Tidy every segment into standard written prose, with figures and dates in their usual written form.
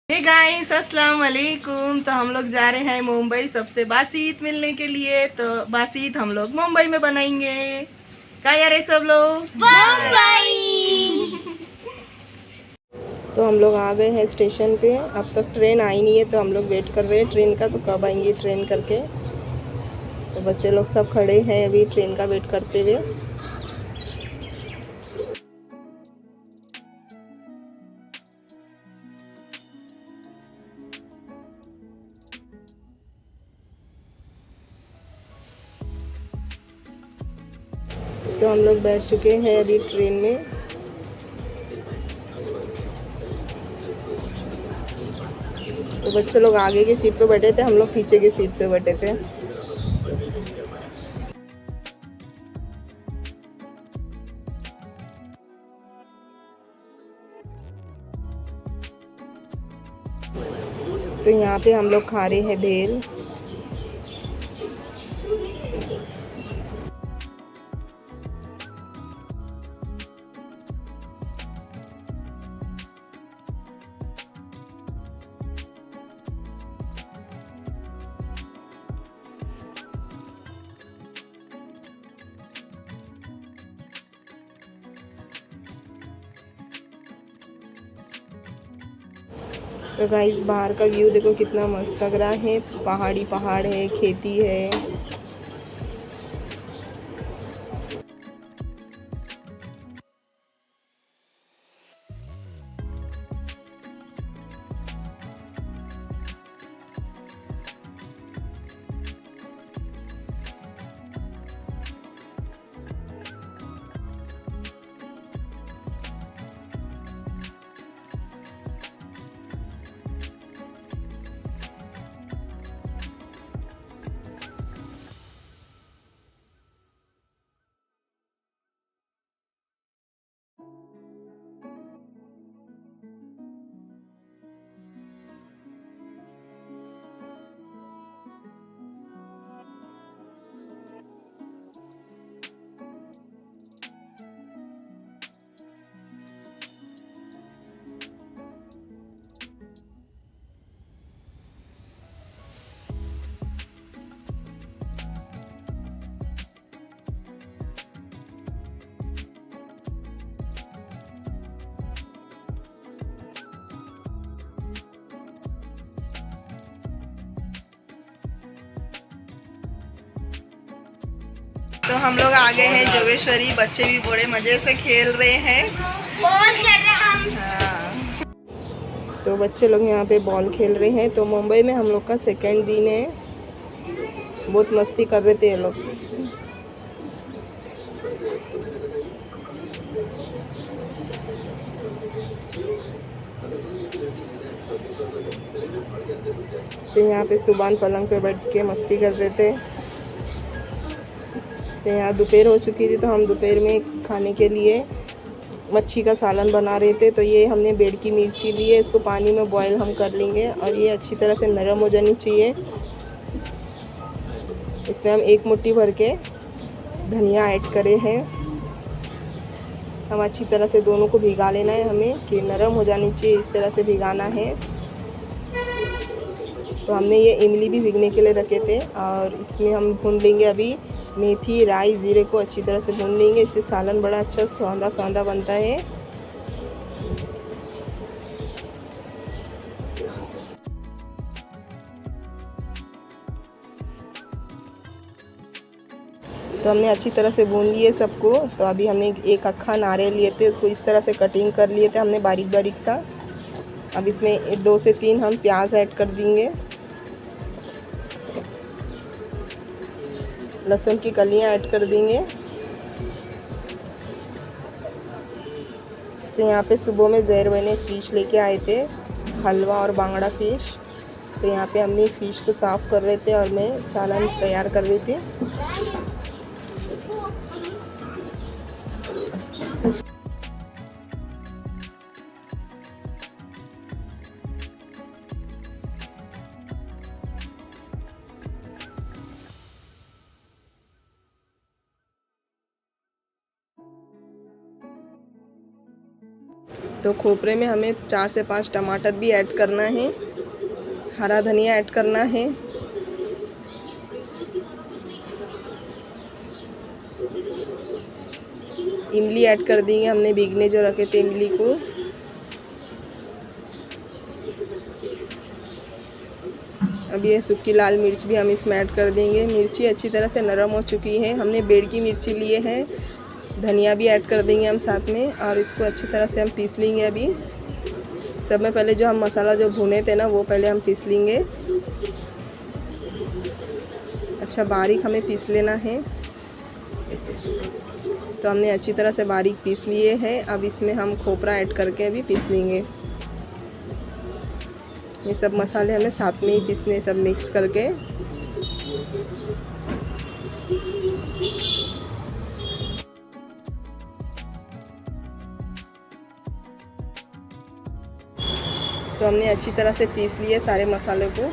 Hey guys, अस्सलाम वालेकुम। तो हम लोग जा रहे हैं मुंबई सबसे बासी ईद मिलने के लिए। तो बासी ईद हम लोग मुंबई में बनाएंगे। क्या यार है सब लोग मुंबई। तो हम लोग आ गए हैं स्टेशन पे। अब तक ट्रेन आई नहीं है तो हम लोग वेट कर रहे हैं ट्रेन का, तो कब आएंगी ट्रेन करके। तो बच्चे लोग सब खड़े हैं अभी ट्रेन का वेट करते हुए। तो हम लोग बैठ चुके हैं अभी ट्रेन में। तो बच्चे लोग आगे की सीट पे बैठे थे, हम लोग पीछे की सीट पे बैठे थे। तो यहाँ पे हम लोग खा रहे हैं भेल। तो गाइस, बाहर का व्यू देखो कितना मस्त लग रहा है। पहाड़ी पहाड़ है, खेती है। तो हम लोग आ गए हैं जोगेश्वरी। बच्चे भी बड़े मजे से खेल रहे हैं, बॉल कर रहे हम। हाँ। तो बच्चे लोग यहाँ पे बॉल खेल रहे हैं। तो मुंबई में हम लोग का सेकंड दिन है। बहुत मस्ती कर रहे थे ये लोग। तो यहाँ पे सुबान पलंग पे बैठ के मस्ती कर रहे थे। तो यहाँ दोपहर हो चुकी थी, तो हम दोपहर में खाने के लिए मच्छी का सालन बना रहे थे। तो ये हमने बेड की मिर्ची ली है, इसको पानी में बॉयल हम कर लेंगे और ये अच्छी तरह से नरम हो जानी चाहिए। इसमें हम एक मुट्ठी भर के धनिया ऐड करे हैं। हम अच्छी तरह से दोनों को भिगा लेना है हमें, कि नरम हो जानी चाहिए, इस तरह से भिगाना है। तो हमने ये इमली भी भिगने के लिए रखे थे और इसमें हम भून लेंगे अभी मेथी, राई, ज़ीरे को अच्छी तरह से भून लेंगे। इससे सालन बड़ा अच्छा सौंधा सौंधा बनता है। तो हमने अच्छी तरह से भून लिए सबको। तो अभी हमने एक अक्खा नारियल लिए थे, उसको इस तरह से कटिंग कर लिए थे हमने बारीक बारीक सा। अब इसमें 2 से 3 हम प्याज ऐड कर देंगे। लहसुन की कलियां ऐड कर देंगे। तो यहाँ पे सुबह में जहर भाई ने फ़िश लेके आए थे, हलवा और बांगड़ा फ़िश। तो यहाँ पे हमने फ़िश को साफ़ कर रहे थे और मैं सालन तैयार कर रही थी। तो खोपरे में हमें 4 से 5 टमाटर भी ऐड करना है, हरा धनिया ऐड करना है, इमली ऐड कर देंगे, हमने भीगने जो रखे थे इमली को। अब ये सूखी लाल मिर्च भी हम इसमें ऐड कर देंगे। मिर्ची अच्छी तरह से नरम हो चुकी है, हमने बेड़ की मिर्ची लिए हैं, धनिया भी ऐड कर देंगे हम साथ में और इसको अच्छी तरह से हम पीस लेंगे। अभी सब में पहले जो हम मसाला जो भुने थे ना वो पहले हम पीस लेंगे। अच्छा बारीक हमें पीस लेना है। तो हमने अच्छी तरह से बारीक पीस लिए हैं। अब इसमें हम खोपरा ऐड करके अभी पीस लेंगे। ये सब मसाले हमें साथ में ही पीसने, सब मिक्स करके। तो हमने अच्छी तरह से पीस लिए सारे मसाले को।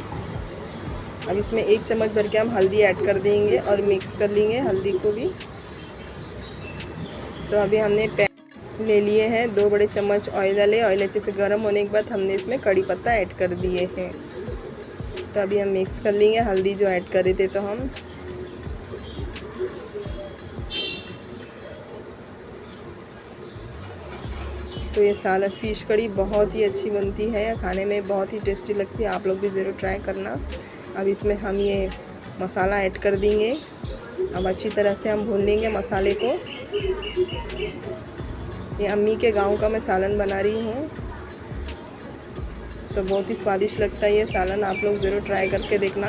अब इसमें 1 चम्मच भर के हम हल्दी ऐड कर देंगे और मिक्स कर लेंगे हल्दी को भी। तो अभी हमने पैन ले लिए हैं, 2 बड़े चम्मच ऑयल डाले। ऑयल अच्छे से गर्म होने के बाद हमने इसमें कड़ी पत्ता ऐड कर दिए हैं। तो अभी हम मिक्स कर लेंगे हल्दी जो ऐड करे थे तो हम। तो ये सालन फ़िश कड़ी बहुत ही अच्छी बनती है, खाने में बहुत ही टेस्टी लगती है, आप लोग भी ज़रूर ट्राई करना। अब इसमें हम ये मसाला ऐड कर देंगे। अब अच्छी तरह से हम भून लेंगे मसाले को। ये अम्मी के गांव का मैं सालन बना रही हूँ, तो बहुत ही स्वादिष्ट लगता है ये सालन, आप लोग ज़रूर ट्राई करके देखना।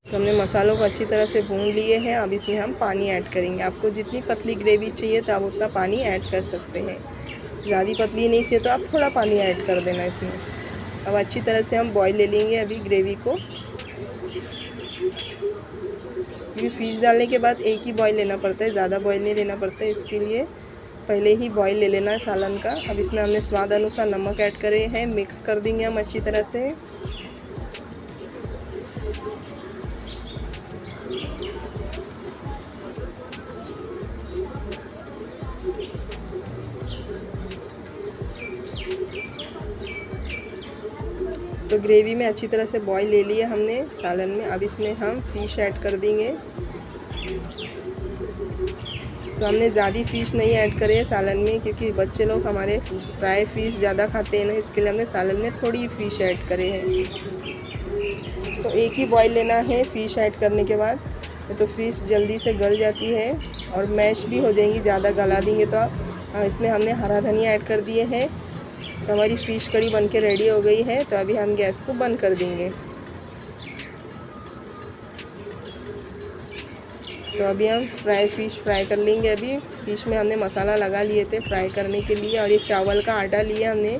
तो हमने मसालों को अच्छी तरह से भून लिए हैं। अब इसमें हम पानी ऐड करेंगे। आपको जितनी पतली ग्रेवी चाहिए तो आप उतना पानी ऐड कर सकते हैं। ज़्यादा पतली नहीं चाहिए तो आप थोड़ा पानी ऐड कर देना इसमें। अब अच्छी तरह से हम बॉईल ले लेंगे अभी ग्रेवी को, क्योंकि फ़िश डालने के बाद एक ही बॉईल लेना पड़ता है, ज़्यादा बॉईल नहीं लेना पड़ता है, इसके लिए पहले ही बॉईल ले लेना है सालन का। अब इसमें हमने स्वाद अनुसार नमक ऐड करे हैं, मिक्स कर देंगे हम अच्छी तरह से। तो ग्रेवी में अच्छी तरह से बॉईल ले लिया हमने सालन में। अब इसमें हम फ़िश ऐड कर देंगे। तो हमने ज़्यादा फ़िश नहीं ऐड करे सालन में, क्योंकि बच्चे लोग हमारे फ्राई फ़िश ज़्यादा खाते हैं ना, इसके लिए हमने सालन में थोड़ी फ़िश ऐड करे हैं। तो एक ही बॉईल लेना है फ़िश ऐड करने के बाद, तो फ़िश जल्दी से गल जाती है और मैश भी हो जाएंगी, ज़्यादा गला देंगे तो। इसमें हमने हरा धनिया ऐड कर दिए हैं। तो हमारी फ़िश कड़ी बनके रेडी हो गई है। तो अभी हम गैस को बंद कर देंगे। तो अभी हम फ़िश फ्राई कर लेंगे। अभी फ़िश में हमने मसाला लगा लिए थे फ्राई करने के लिए, और ये चावल का आटा लिया हमने।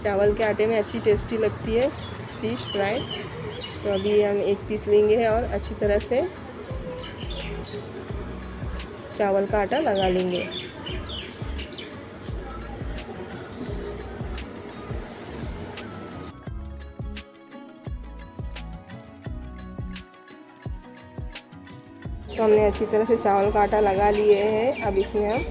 चावल के आटे में अच्छी टेस्टी लगती है फ़िश फ्राई। तो अभी हम एक पीस लेंगे और अच्छी तरह से चावल का आटा लगा लेंगे। तो हमने अच्छी तरह से चावल का आटा लगा लिए हैं। अब इसमें हम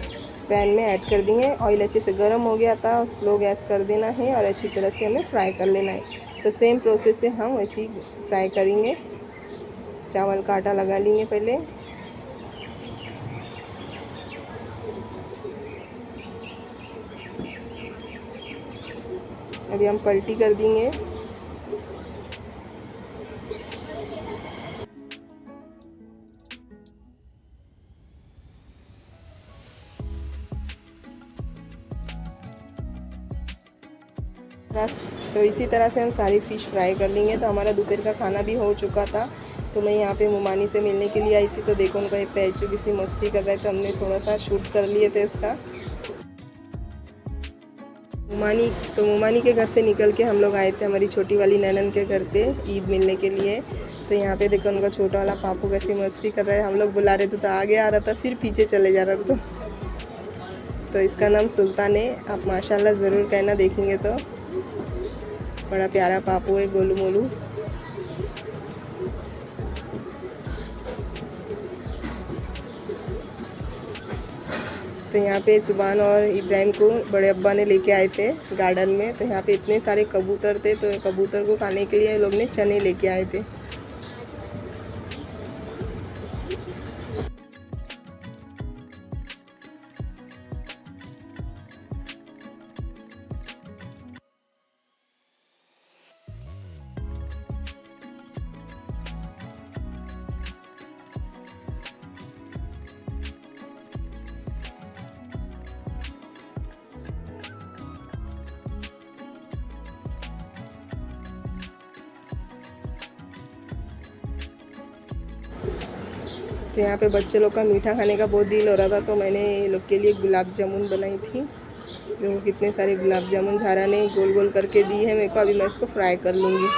पैन में ऐड कर देंगे। ऑयल अच्छे से गर्म हो गया था, स्लो गैस कर देना है और अच्छी तरह से हमें फ्राई कर लेना है। तो सेम प्रोसेस से हम वैसे ही फ्राई करेंगे। चावल का आटा लगा लेंगे पहले। अभी हम पलटी कर देंगे। तो इसी तरह से हम सारी फ़िश फ्राई कर लेंगे। तो हमारा दोपहर का खाना भी हो चुका था। तो मैं यहाँ पे मुमानी से मिलने के लिए आई थी। तो देखो उनका पैचू किसी मस्ती कर रहे थे, हमने थोड़ा सा शूट कर लिए थे इसका। मुमानी के घर से निकल के हम लोग आए थे हमारी छोटी वाली नैनन के घर पे ईद मिलने के लिए। तो यहाँ पे देखो उनका छोटा वाला पापू कैसी मस्ती कर रहा है। हम लोग बुला रहे थे तो आगे आ रहा था, फिर पीछे चले जा रहा था। तो इसका नाम सुल्तान है, आप माशाल्लाह ज़रूर कहना देखेंगे तो। बड़ा प्यारा पापू है, गोलू मोलू। तो यहाँ पे सुबान और इब्राहिम को बड़े अब्बा ने लेके आए थे गार्डन में। तो यहाँ पे इतने सारे कबूतर थे, तो कबूतर को खाने के लिए लोग ने चने लेके आए थे। तो यहाँ पे बच्चे लोग का मीठा खाने का बहुत दिल हो रहा था, तो मैंने ये लोग के लिए गुलाब जामुन बनाई थी। देखो कितने सारे गुलाब जामुन झारा ने गोल गोल करके दी है मेरे को। अभी मैं इसको फ्राई कर लूँगी।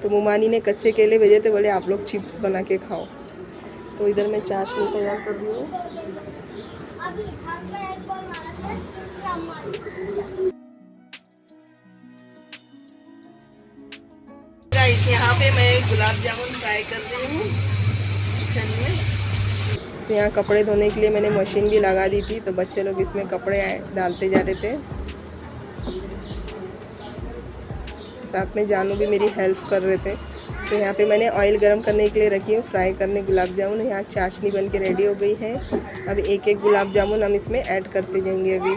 तो मुमानी ने कच्चे केले भेजे थे, बोले आप लोग चिप्स बना के खाओ। तो इधर मैं चाशनी तैयार कर रही हूँ। गाइस यहाँ पे मैं गुलाब जामुन फ्राई कर रही हूँ किचन में। तो यहाँ कपड़े धोने के लिए मैंने मशीन भी लगा दी थी, तो बच्चे लोग इसमें कपड़े डालते जा रहे थे। साथ में जानू भी मेरी हेल्प कर रहे थे। तो यहाँ पे मैंने ऑयल गरम करने के लिए रखी हूँ फ्राई करने गुलाब जामुन। यहाँ चाशनी बन के रेडी हो गई है। अब एक एक गुलाब जामुन हम इसमें ऐड करते जाएंगे अभी।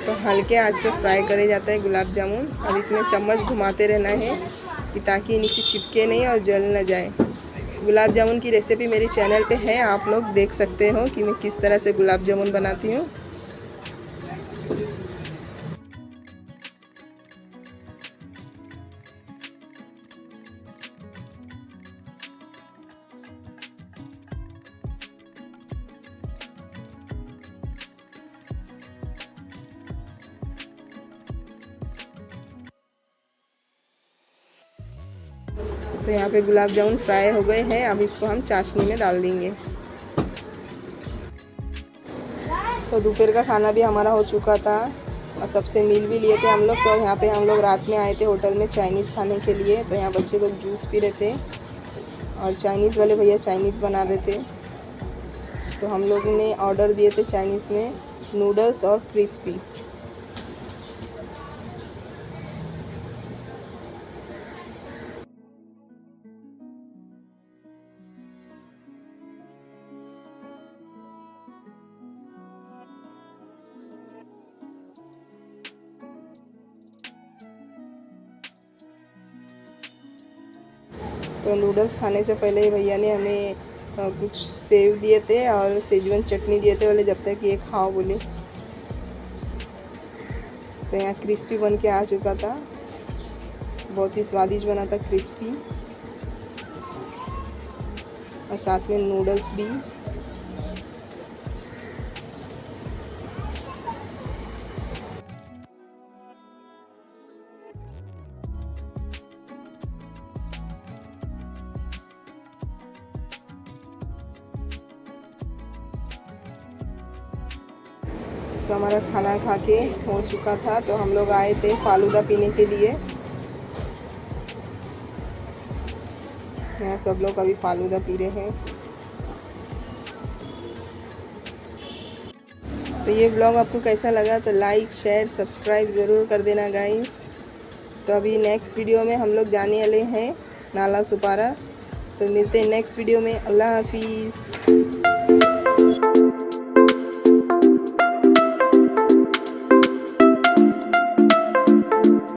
तो हल्के आंच पे फ्राई करे जाता है गुलाब जामुन। अब इसमें चम्मच घुमाते रहना है कि ताकि नीचे चिपके नहीं और जल न जाए। गुलाब जामुन की रेसिपी मेरे चैनल पे है, आप लोग देख सकते हो कि मैं किस तरह से गुलाब जामुन बनाती हूँ। तो यहाँ पे गुलाब जामुन फ्राई हो गए हैं। अब इसको हम चाशनी में डाल देंगे। तो दोपहर का खाना भी हमारा हो चुका था और सबसे मिल भी लिए थे हम लोग। तो यहाँ पे हम लोग रात में आए थे होटल में चाइनीज़ खाने के लिए। तो यहाँ बच्चे लोग जूस पी रहे थे और चाइनीज़ वाले भैया चाइनीज़ बना रहे थे। तो हम लोग ने ऑर्डर दिए थे चाइनीज़ में नूडल्स और क्रिस्पी। तो नूडल्स खाने से पहले भैया ने हमें कुछ सेव दिए थे और सेजवान चटनी दिए थे, बोले जब तक ये खाओ बोले। तो यहाँ क्रिस्पी बन के आ चुका था, बहुत ही स्वादिष्ट बना था क्रिस्पी, और साथ में नूडल्स भी। तो हमारा खाना खा के हो चुका था। तो हम लोग आए थे फालूदा पीने के लिए। यहाँ सब लोग अभी फालूदा पी रहे हैं। तो ये ब्लॉग आपको कैसा लगा तो लाइक शेयर सब्सक्राइब ज़रूर कर देना गाइस। तो अभी नेक्स्ट वीडियो में हम लोग जाने वाले हैं नाला सुपारा। तो मिलते हैं नेक्स्ट वीडियो में। अल्लाह हाफिज़।